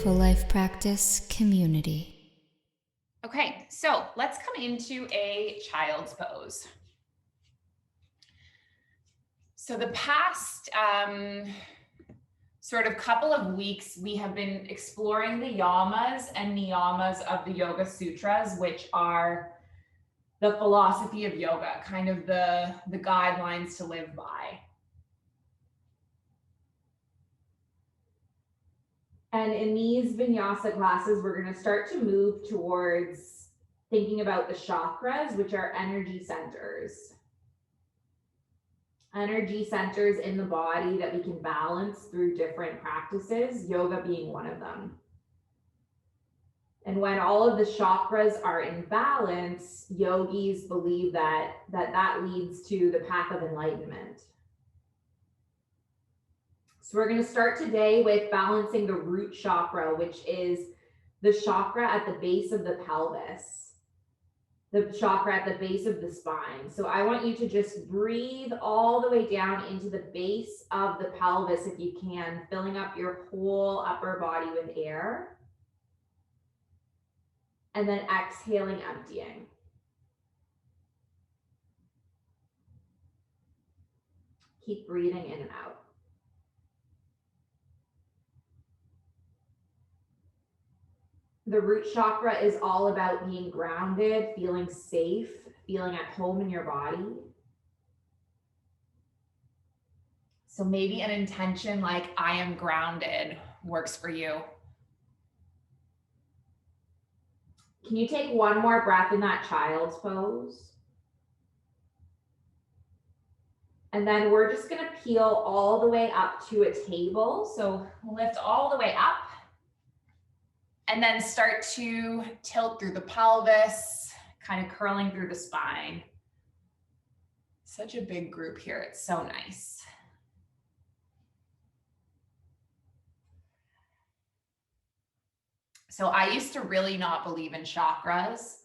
Mindful Life Practice community. Okay, so let's come into a child's pose. So the past sort of couple of weeks, we have been exploring the yamas and niyamas of the Yoga Sutras, which are the philosophy of yoga, kind of the guidelines to live by. And in these vinyasa classes, we're going to start to move towards thinking about the chakras, which are energy centers. Energy centers in the body that we can balance through different practices, yoga being one of them. And when all of the chakras are in balance, yogis believe that leads to the path of enlightenment. So we're going to start today with balancing the root chakra, which is the chakra at the base of the pelvis, the chakra at the base of the spine. So I want you to just breathe all the way down into the base of the pelvis if you can, filling up your whole upper body with air. And then exhaling, emptying. Keep breathing in and out. The root chakra is all about being grounded, feeling safe, feeling at home in your body. So maybe an intention like I am grounded works for you. Can you take one more breath in that child's pose? And then we're just going to peel all the way up to a table. So lift all the way up. And then start to tilt through the pelvis, kind of curling through the spine. Such a big group here. It's so nice. So I used to really not believe in chakras.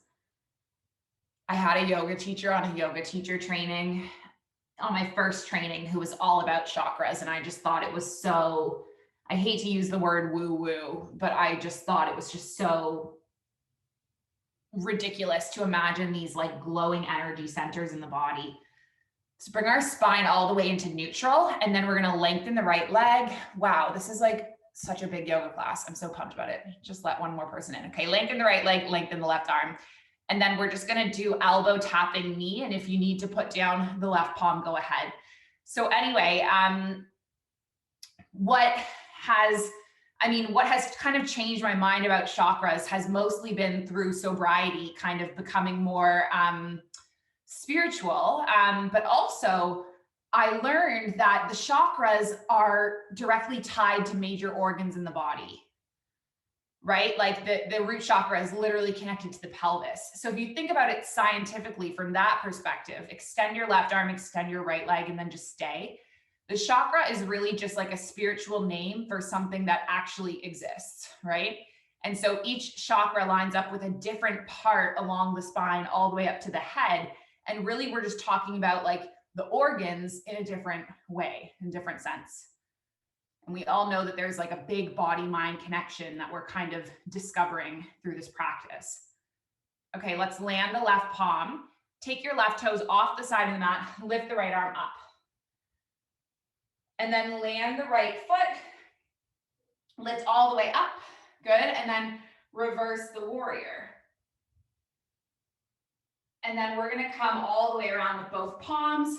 I had a yoga teacher on a yoga teacher training, on my first training, who was all about chakras. And I just thought it was so, I hate to use the word woo-woo, but I just thought it was just so ridiculous to imagine these like glowing energy centers in the body. So bring our spine all the way into neutral, and then we're going to lengthen the right leg. Wow, this is like such a big yoga class. I'm so pumped about it. Just let one more person in. Okay, lengthen the right leg, lengthen the left arm. And then we're just going to do elbow tapping knee. And if you need to put down the left palm, go ahead. So anyway, what has kind of changed my mind about chakras has mostly been through sobriety, kind of becoming more spiritual. But also I learned that the chakras are directly tied to major organs in the body, right? Like the root chakra is literally connected to the pelvis. So if you think about it scientifically from that perspective, extend your left arm, extend your right leg, and then just stay. The chakra is really just like a spiritual name for something that actually exists, right? And so each chakra lines up with a different part along the spine all the way up to the head. And really we're just talking about like the organs in a different way, in a different sense. And we all know that there's like a big body-mind connection that we're kind of discovering through this practice. Okay, let's land the left palm. Take your left toes off the side of the mat, lift the right arm up. And then land the right foot, lift all the way up, good. And then reverse the warrior. And then we're gonna come all the way around with both palms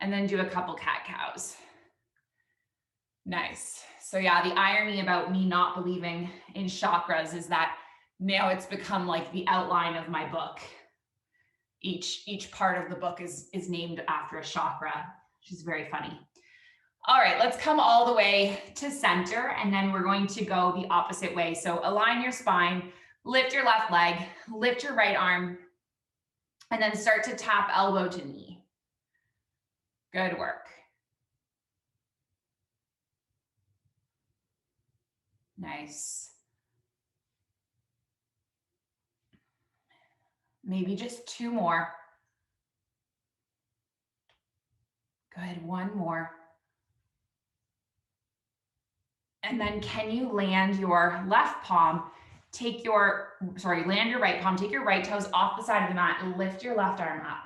and then do a couple cat-cows. Nice. So yeah, the irony about me not believing in chakras is that now it's become like the outline of my book. Each part of the book is named after a chakra, which is very funny. All right, let's come all the way to center, and then we're going to go the opposite way. So align your spine, lift your left leg, lift your right arm, and then start to tap elbow to knee. Good work. Nice. Maybe just two more. Good, one more. And then can you land your left palm, land your right palm, take your right toes off the side of the mat and lift your left arm up.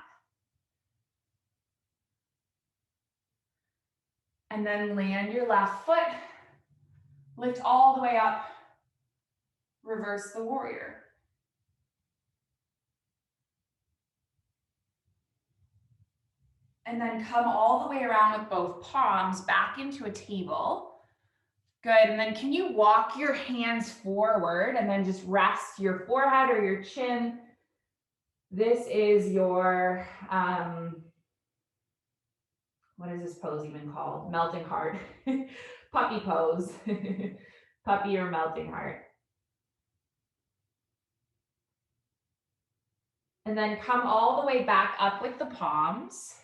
And then land your left foot, lift all the way up, reverse the warrior. And then come all the way around with both palms back into a table. Good, and then can you walk your hands forward and then just rest your forehead or your chin. This is your, what is this pose even called? Melting heart. Puppy pose. Puppy or melting heart. And then come all the way back up with the palms.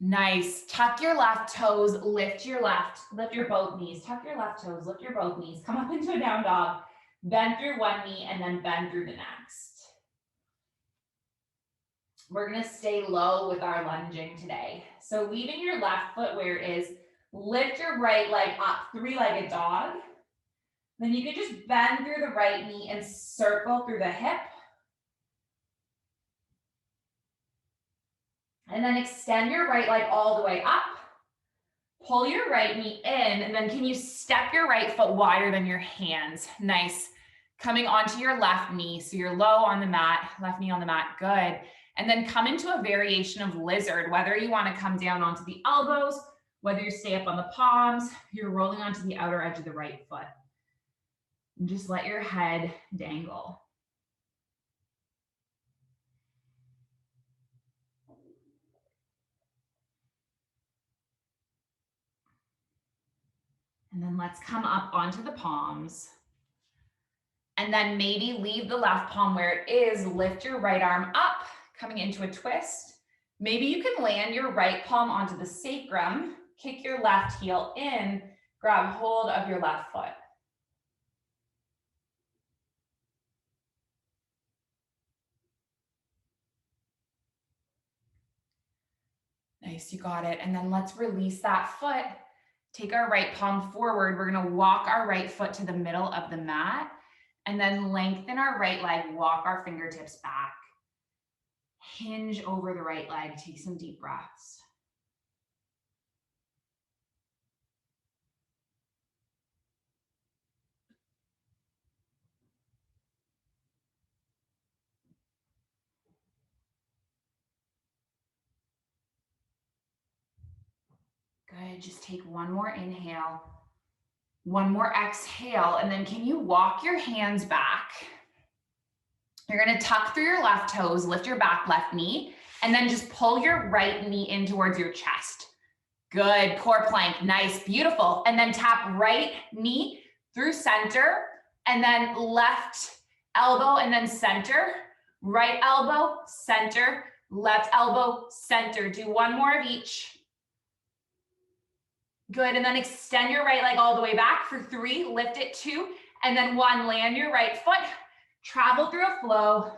Nice. Tuck your left toes, lift your both knees. Tuck your left toes, lift your both knees. Come up into a down dog. Bend through one knee and then bend through the next. We're gonna stay low with our lunging today. So leaving your left foot where it is, lift your right leg up, three-legged dog. Then you can just bend through the right knee and circle through the hip. And then extend your right leg all the way up. Pull your right knee in, and then can you step your right foot wider than your hands? Nice. Coming onto your left knee, so you're low on the mat, left knee on the mat, good. And then come into a variation of lizard, whether you want to come down onto the elbows, whether you stay up on the palms, you're rolling onto the outer edge of the right foot. And just let your head dangle. And then let's come up onto the palms. And then maybe leave the left palm where it is, lift your right arm up, coming into a twist. Maybe you can land your right palm onto the sacrum, kick your left heel in, grab hold of your left foot. Nice, you got it. And then let's release that foot. Take our right palm forward. We're gonna walk our right foot to the middle of the mat and then lengthen our right leg, walk our fingertips back. Hinge over the right leg, take some deep breaths. Good, just take one more inhale, one more exhale, and then can you walk your hands back? You're gonna tuck through your left toes, lift your back left knee, and then just pull your right knee in towards your chest. Good, core plank, nice, beautiful. And then tap right knee through center, and then left elbow, and then center, right elbow, center, left elbow, center. Do one more of each. Good, and then extend your right leg all the way back for 3, lift it 2, and then 1, land your right foot, travel through a flow,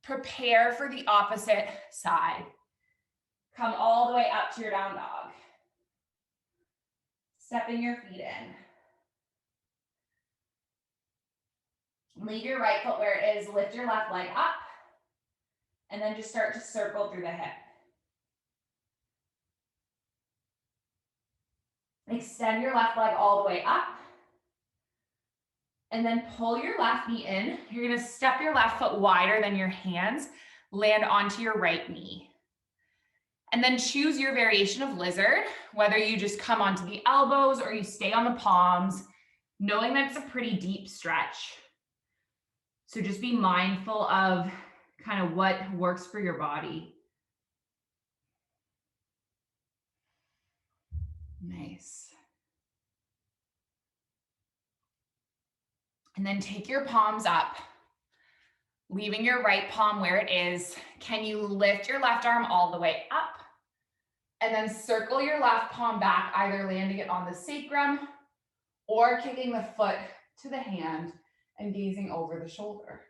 prepare for the opposite side. Come all the way up to your down dog. Stepping your feet in. Leave your right foot where it is, lift your left leg up, and then just start to circle through the hip. Extend your left leg all the way up. And then pull your left knee in. You're gonna step your left foot wider than your hands, land onto your right knee. And then choose your variation of lizard, whether you just come onto the elbows or you stay on the palms, knowing that it's a pretty deep stretch. So just be mindful of kind of what works for your body. Nice. And then take your palms up, leaving your right palm where it is. Can you lift your left arm all the way up? And then circle your left palm back, either landing it on the sacrum or kicking the foot to the hand and gazing over the shoulder.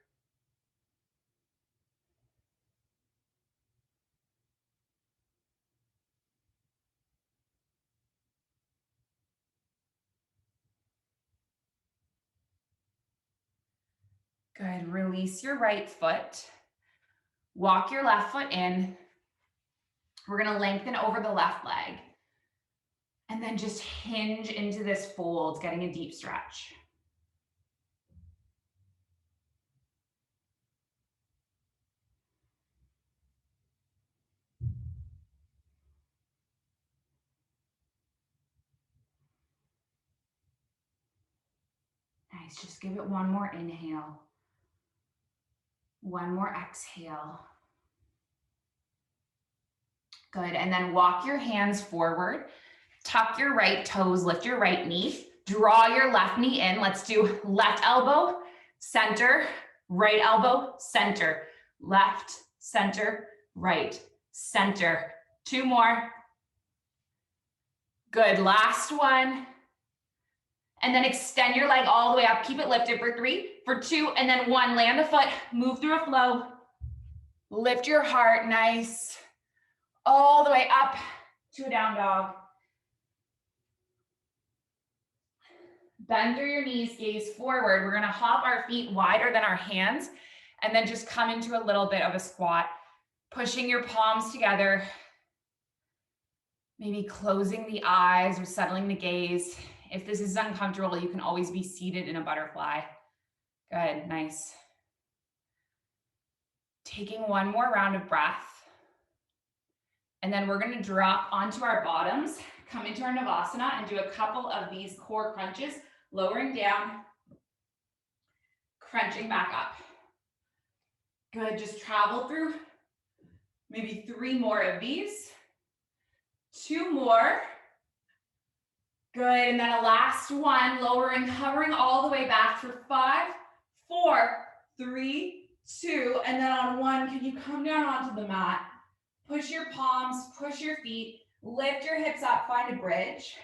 Good, release your right foot. Walk your left foot in. We're gonna lengthen over the left leg. And then just hinge into this fold, getting a deep stretch. Nice, just give it one more inhale. One more exhale. Good, and then walk your hands forward. Tuck your right toes, lift your right knee. Draw your left knee in. Let's do left elbow, center, right elbow, center. Left, center, right, center. Two more. Good, last one. And then extend your leg all the way up. Keep it lifted for 3, for 2, and then 1. Land the foot, move through a flow. Lift your heart, nice. All the way up to a down dog. Bend through your knees, gaze forward. We're gonna hop our feet wider than our hands and then just come into a little bit of a squat. Pushing your palms together. Maybe closing the eyes or settling the gaze. If this is uncomfortable, you can always be seated in a butterfly. Good, nice. Taking one more round of breath. And then we're gonna drop onto our bottoms, come into our Navasana and do a couple of these core crunches, lowering down, crunching back up. Good, just travel through maybe 3 more of these. 2 more. Good, and then a last one, lowering, hovering all the way back for 5, 4, 3, 2, and then on 1, can you come down onto the mat? Push your palms, push your feet, lift your hips up, find a bridge.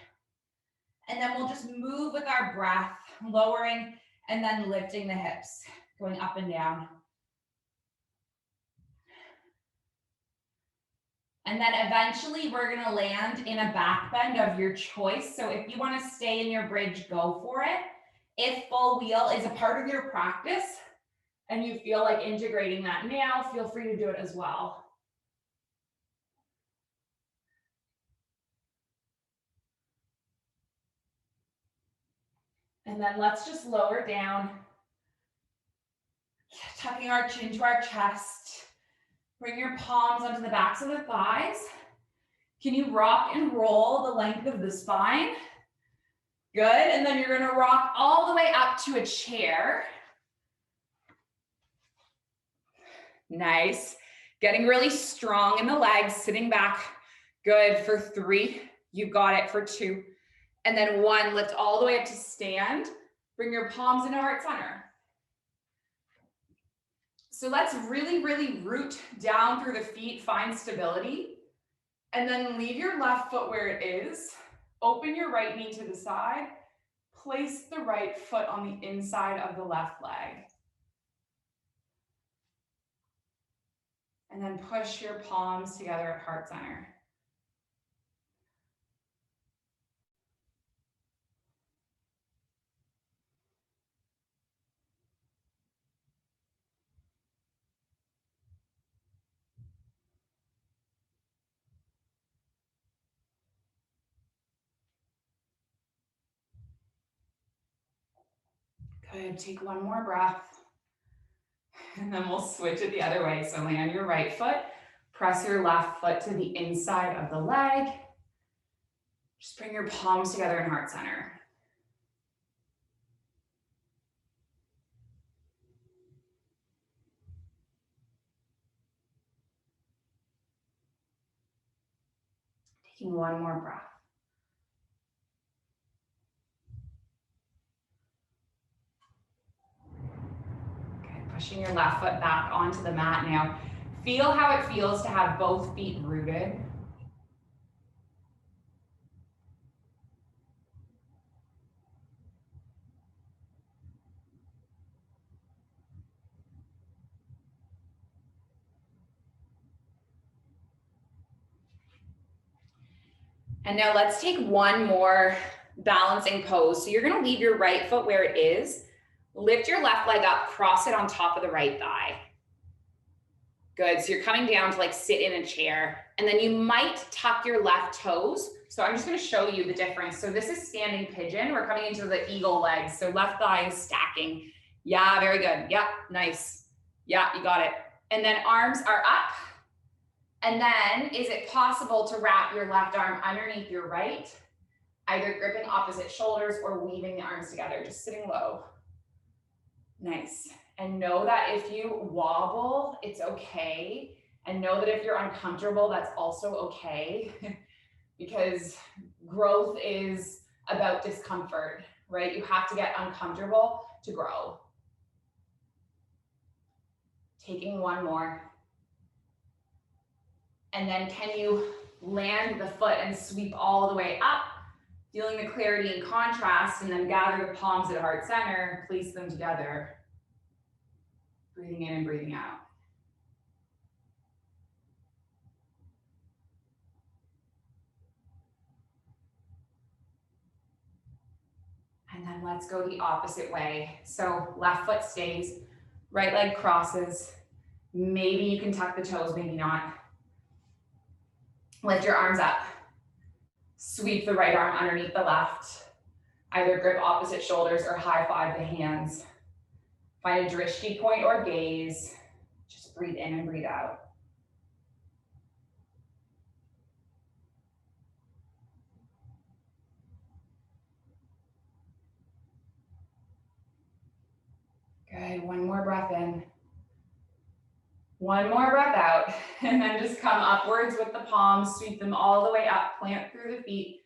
And then we'll just move with our breath, lowering and then lifting the hips, going up and down. And then eventually we're gonna land in a back bend of your choice. So if you wanna stay in your bridge, go for it. If full wheel is a part of your practice and you feel like integrating that now, feel free to do it as well. And then let's just lower down, tucking our chin to our chest. Bring your palms onto the backs of the thighs. Can you rock and roll the length of the spine? Good, and then you're gonna rock all the way up to a chair. Nice. Getting really strong in the legs, sitting back. Good, for 3. You've got it for 2. And then 1, lift all the way up to stand. Bring your palms into heart center. So let's really, really root down through the feet, find stability. And then leave your left foot where it is. Open your right knee to the side. Place the right foot on the inside of the left leg. And then push your palms together at heart center. Good, take one more breath. And then we'll switch it the other way. So land your right foot, press your left foot to the inside of the leg. Just bring your palms together in heart center. Taking one more breath. Pushing your left foot back onto the mat now. Feel how it feels to have both feet rooted. And now let's take one more balancing pose. So you're gonna leave your right foot where it is. Lift your left leg up, cross it on top of the right thigh. Good, so you're coming down to like sit in a chair, and then you might tuck your left toes. So I'm just gonna show you the difference. So this is standing pigeon. We're coming into the eagle legs. So left thigh is stacking. Yeah, very good. Yeah, nice. Yeah, you got it. And then arms are up. And then is it possible to wrap your left arm underneath your right, either gripping opposite shoulders or weaving the arms together, just sitting low. Nice. And know that if you wobble, it's okay. And know that if you're uncomfortable, that's also okay. Because growth is about discomfort, right? You have to get uncomfortable to grow. Taking one more. And then can you land the foot and sweep all the way up, feeling the clarity and contrast, and then gather the palms at heart center, place them together. Breathing in and breathing out. And then let's go the opposite way. So left foot stays, right leg crosses. Maybe you can tuck the toes, maybe not. Lift your arms up. Sweep the right arm underneath the left. Either grip opposite shoulders or high five the hands. Find a drishti point or gaze. Just breathe in and breathe out. Good, one more breath in. One more breath out, and then just come upwards with the palms, sweep them all the way up, plant through the feet,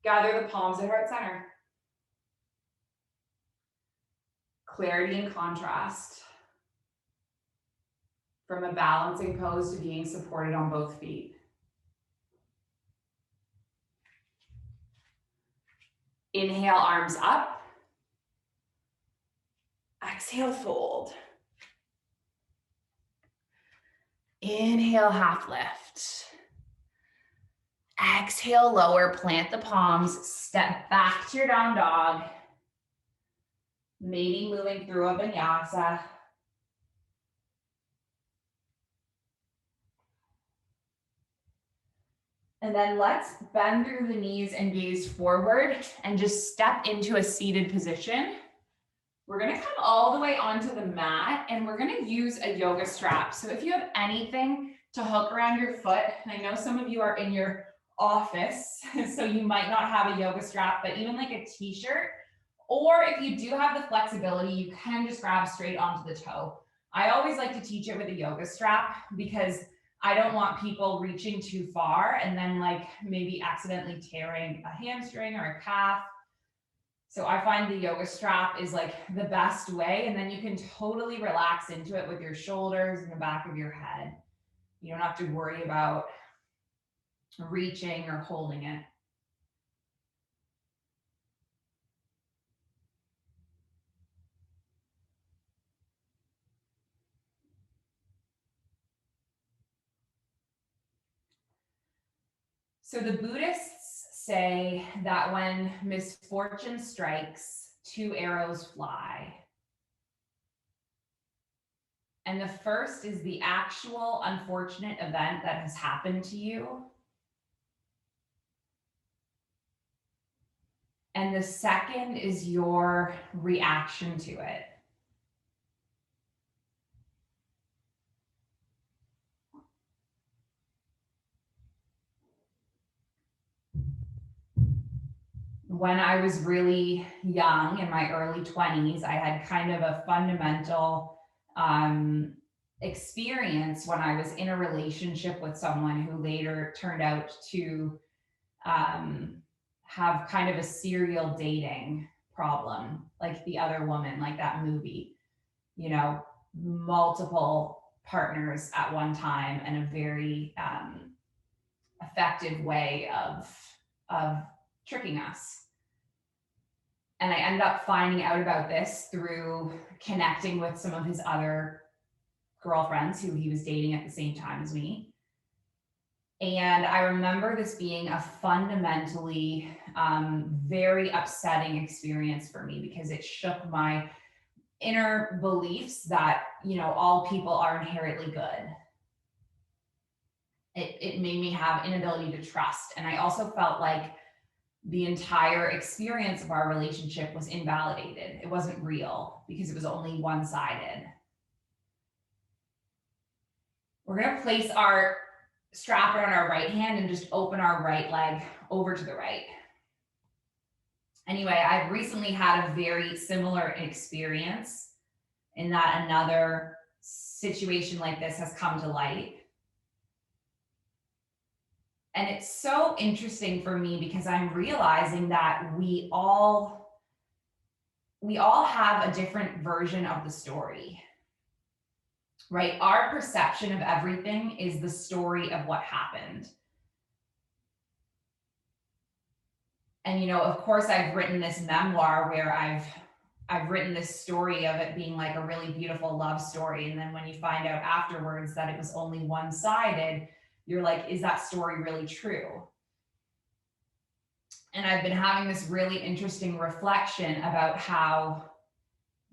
gather the palms at heart center. Clarity and contrast. From a balancing pose to being supported on both feet. Inhale, arms up. Exhale, fold. Inhale, half lift. Exhale, lower, plant the palms, step back to your down dog. Maybe moving through a vinyasa. And then let's bend through the knees and gaze forward and just step into a seated position. We're gonna come all the way onto the mat and we're gonna use a yoga strap. So if you have anything to hook around your foot, and I know some of you are in your office, so you might not have a yoga strap, but even like a t-shirt, or if you do have the flexibility, you can just grab straight onto the toe. I always like to teach it with a yoga strap because I don't want people reaching too far and then like maybe accidentally tearing a hamstring or a calf. So I find the yoga strap is like the best way, and then you can totally relax into it with your shoulders and the back of your head. You don't have to worry about reaching or holding it. So the Buddhists say that when misfortune strikes, two arrows fly. And the first is the actual unfortunate event that has happened to you. And the second is your reaction to it. When I was really young, in my early 20s, I had kind of a fundamental experience when I was in a relationship with someone who later turned out to have kind of a serial dating problem, like The Other Woman, like that movie, you know, multiple partners at one time, and a very effective way of tricking us. And I ended up finding out about this through connecting with some of his other girlfriends who he was dating at the same time as me. And I remember this being a fundamentally very upsetting experience for me because it shook my inner beliefs that, you know, all people are inherently good. It made me have inability to trust. And I also felt like the entire experience of our relationship was invalidated. It wasn't real because it was only one-sided. We're going to place our strap on our right hand and just open our right leg over to the right. Anyway, I've recently had a very similar experience in that another situation like this has come to light. And it's so interesting for me because I'm realizing that we all have a different version of the story, right? Our perception of everything is the story of what happened. And, you know, of course, I've written this memoir where I've written this story of it being like a really beautiful love story. And then when you find out afterwards that it was only one-sided, you're like, is that story really true? And I've been having this really interesting reflection about how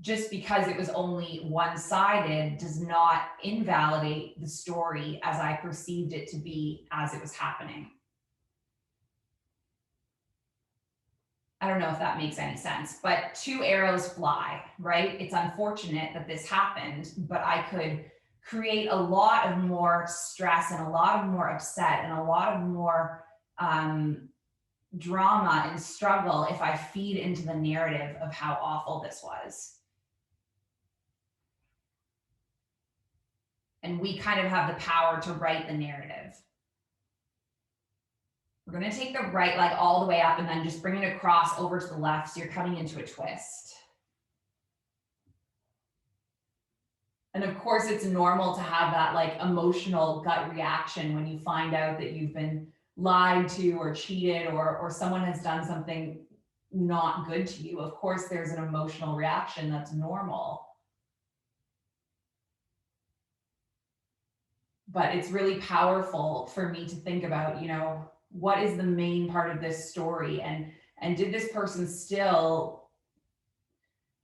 just because it was only one-sided does not invalidate the story as I perceived it to be as it was happening. I don't know if that makes any sense, but two arrows fly, right? It's unfortunate that this happened, but I could create a lot of more stress and a lot of more upset and a lot of more drama and struggle if I feed into the narrative of how awful this was. And we kind of have the power to write the narrative. We're going to take the right leg all the way up and then just bring it across over to the left. So you're cutting into a twist. And of course, it's normal to have that like emotional gut reaction when you find out that you've been lied to or cheated or someone has done something not good to you. Of course, there's an emotional reaction that's normal. But it's really powerful for me to think about, you know, what is the main part of this story? And did this person still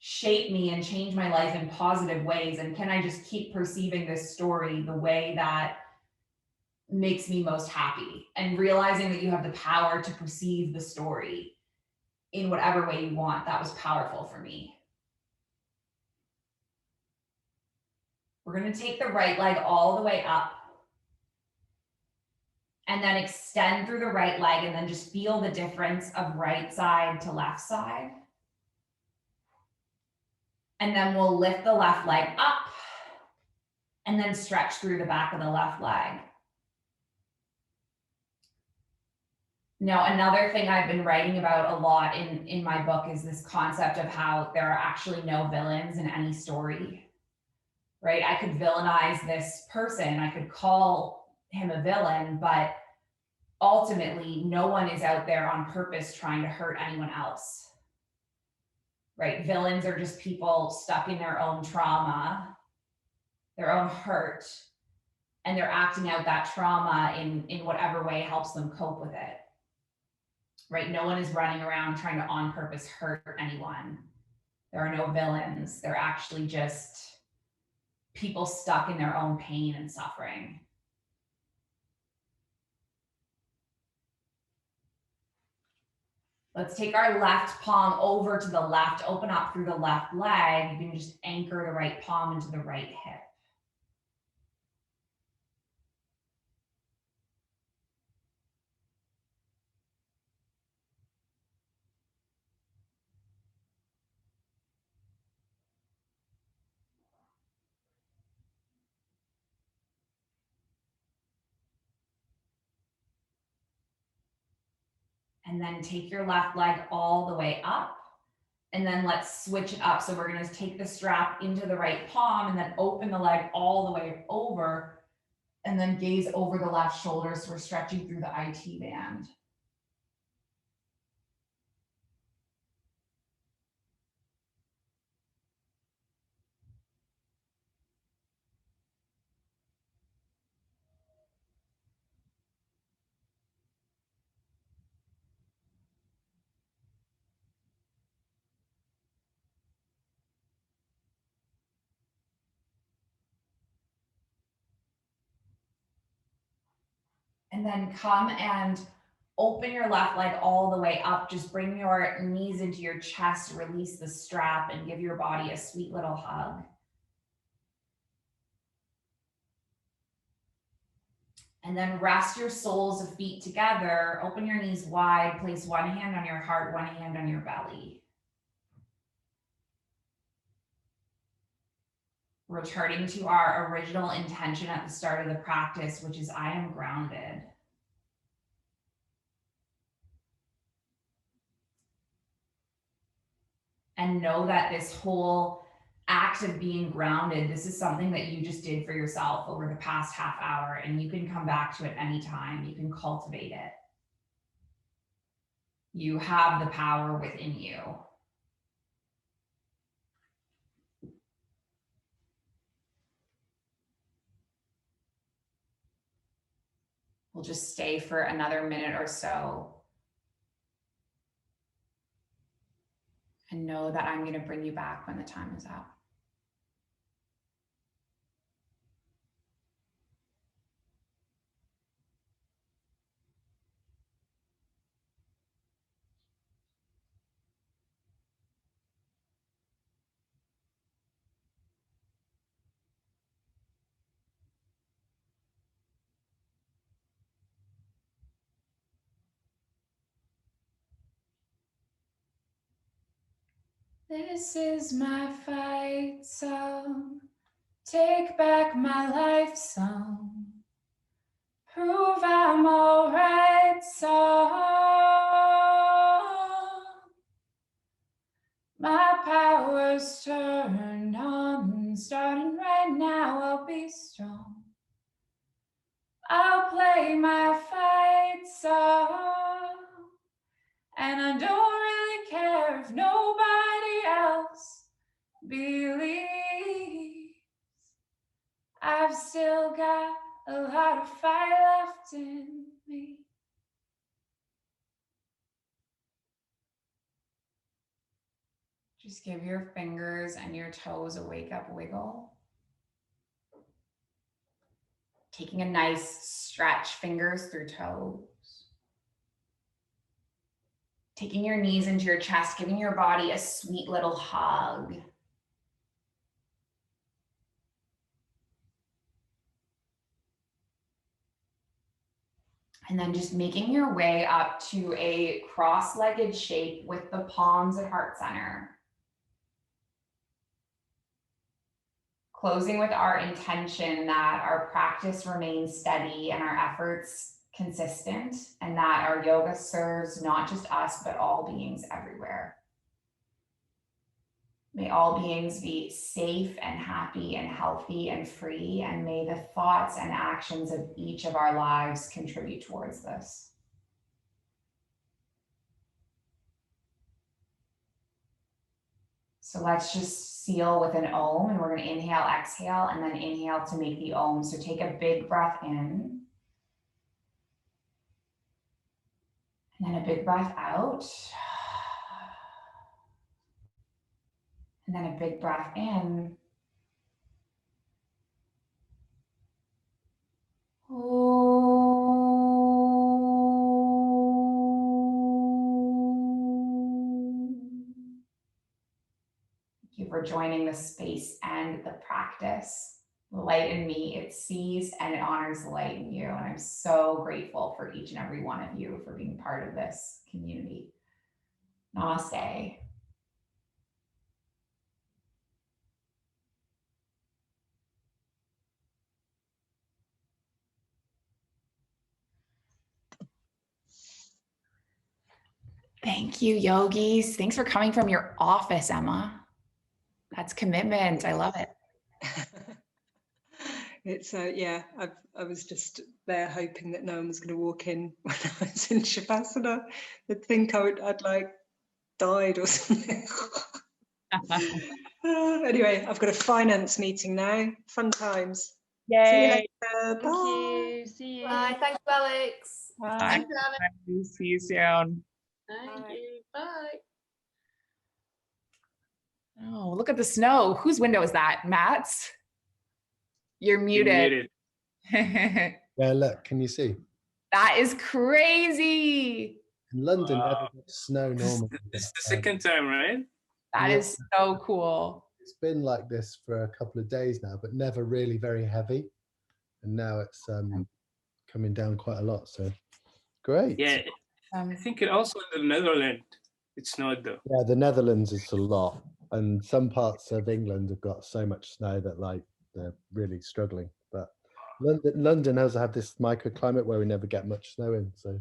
shape me and change my life in positive ways? And can I just keep perceiving this story the way that makes me most happy? And realizing that you have the power to perceive the story in whatever way you want, that was powerful for me. We're going to take the right leg all the way up and then extend through the right leg and then just feel the difference of right side to left side. And then we'll lift the left leg up and then stretch through the back of the left leg. Now, another thing I've been writing about a lot in my book is this concept of how there are actually no villains in any story, right? I could villainize this person, I could call him a villain, but ultimately no one is out there on purpose trying to hurt anyone else, right? Villains are just people stuck in their own trauma, their own hurt, and they're acting out that trauma in whatever way helps them cope with it, right? No one is running around trying to on purpose hurt anyone. There are no villains. They're actually just people stuck in their own pain and suffering. Let's take our left palm over to the left, open up through the left leg. You can just anchor the right palm into the right hip. And then take your left leg all the way up. And then let's switch it up. So we're going to take the strap into the right palm and then open the leg all the way over and then gaze over the left shoulder. So we're stretching through the IT band. And then come and open your left leg all the way up. Just bring your knees into your chest, release the strap, and give your body a sweet little hug. And then rest your soles of feet together. Open your knees wide. Place one hand on your heart, one hand on your belly. Returning to our original intention at the start of the practice, which is I am grounded. And know that this whole act of being grounded, this is something that you just did for yourself over the past half hour, and you can come back to it anytime. You can cultivate it. You have the power within you. We'll just stay for another minute or so. And know that I'm going to bring you back when the time is up. This is my fight song. Take back my life song. Prove I'm alright song. My power's turned on. Starting right now, I'll be strong. I'll play my fight song. And I don't really care if nobody else believes. I've still got a lot of fight left in me. Just give your fingers and your toes a wake up wiggle. Taking a nice stretch, fingers through toes. Taking your knees into your chest, giving your body a sweet little hug. And then just making your way up to a cross-legged shape with the palms at heart center. Closing with our intention that our practice remains steady and our efforts consistent, and that our yoga serves not just us, but all beings everywhere. May all beings be safe and happy and healthy and free, and may the thoughts and actions of each of our lives contribute towards this. So let's just seal with an Om, and we're going to inhale, exhale, and then inhale to make the Om. So take a big breath in. And then a big breath out. And then a big breath in. Thank you for joining the space and the practice. The light in me, it sees and it honors the light in you. And I'm so grateful for each and every one of you for being part of this community. Namaste. Thank you, yogis. Thanks for coming from your office, Emma. That's commitment. I love it. It's yeah, I was just there hoping that no one was going to walk in when I was in Shavasana. They'd think I'd like died or something. Anyway, I've got a finance meeting now. Fun times. Yay. See you later. Thank Bye. you. See you. Bye. Thanks, Alex. Bye. Thanks, Alex. See you soon. Thank you. Bye. Oh, look at the snow. Whose window is that? Matt's? You're muted. Yeah, look, can you see? That is crazy. In London, Wow. never gets snow normally. This is the second time, right? That Yeah. is so cool. It's been like this for a couple of days now, but never really very heavy. And now it's coming down quite a lot. So great. Yeah, I think it also in the Netherlands it snowed though. Yeah, the Netherlands is a lot, and some parts of England have got so much snow that like they're really struggling. But London has had this microclimate where we never get much snow in. So,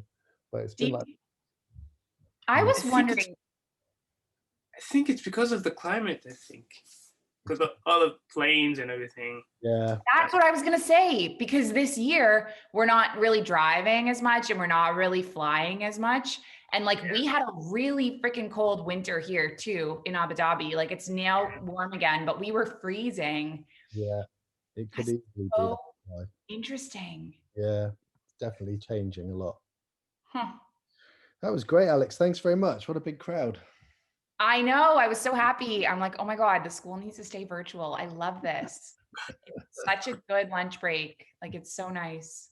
but it's been like. I was I think wondering. I think it's because of the climate. I think because of all the planes and everything. Yeah. That's what I was going to say, because this year we're not really driving as much and we're not really flying as much. And like we had a really freaking cold winter here too in Abu Dhabi. Like it's now warm again, but we were freezing. Yeah. It could That's easily be so that. interesting. Yeah. It's definitely changing a lot. Huh. That was great, Alex. Thanks very much. What a big crowd. I know. I was so happy. I'm like, oh my God, the school needs to stay virtual. I love this. It's such a good lunch break. Like it's so nice.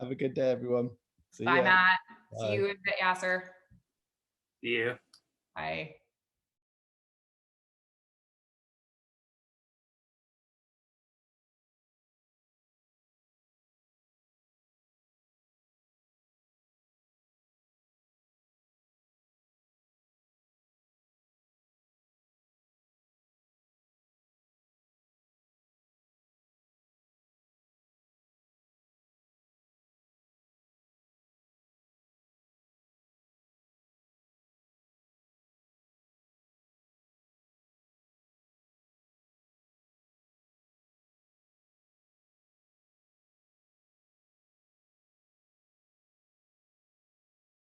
Have a good day, everyone. See Bye, ya. Matt. Bye. See you in a bit, Yasser. Yeah. Bye.